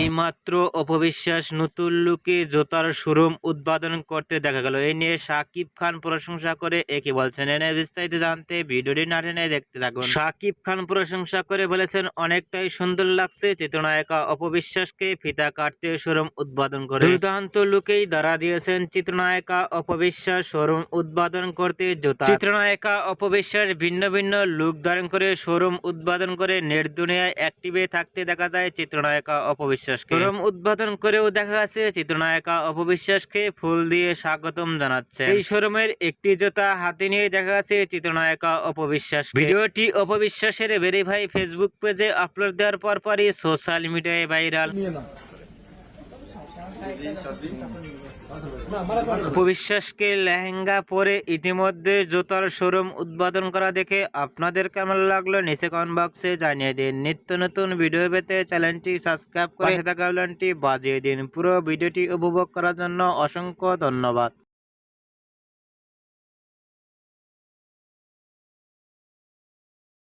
এইমাত্র অপবিশ্বাস নতুন লুকে জুতার শোরুম উদ্বোধন করতে দেখা গেল। এই নিয়ে শাকিব খান প্রশংসা করে একে বলছেন, এনে বিস্তারিত জানতে ভিডিওটি না টেনে দেখতে থাকুন। শাকিব খান প্রশংসা করে বলেছেন, অনেকটাই সুন্দর লাগছে চিত্রনায়িকা অপবিশ্বাসকে ফিতা কাটতে শোরুম উদ্বোধন করে। দুর্দান্ত লুকেই ধরা দিয়েছেন চিত্রনায়িকা অপবিশ্বাস শোরুম উদ্বোধন করতে জুতা। চিত্রনায়িকা অপবিশ্বাস ভিন্ন ভিন্ন লুক ধারণ করে শোরুম উদ্বোধন করে নেট দুনিয়ায় অ্যাক্টিভে থাকতে দেখা যায় চিত্রনায়িকা অপবিশ্বাস। শোরুম উদ্বোধন করেও দেখা গেছে চিত্রনায়িকা অপবিশ্বাসকে ফুল দিয়ে স্বাগতম জানাচ্ছে। এই শোরুমের একটি জুতা হাতে নিয়ে দেখা গেছে চিত্রনায়িকা অপবিশ্বাস। ভিডিওটি অপবিশ্বাসের ভেরিফাই ফেসবুক পেজে আপলোড দেওয়ার পরপরই সোশ্যাল মিডিয়ায় ভাইরাল। অপবিশ্বাসকে লেহেঙ্গা পরে ইতিমধ্যে জুতার শোরুম উদ্বোধন করা দেখে আপনাদের কেমন লাগলো নিচে কমেন্ট বক্সে জানিয়ে দিন। নিত্য নতুন ভিডিও পেতে চ্যানেলটি সাবস্ক্রাইব করে পাশে থাকা বেলটি বাজিয়ে দিন। পুরো ভিডিওটি উপভোগ করার জন্য অসংখ্য ধন্যবাদ।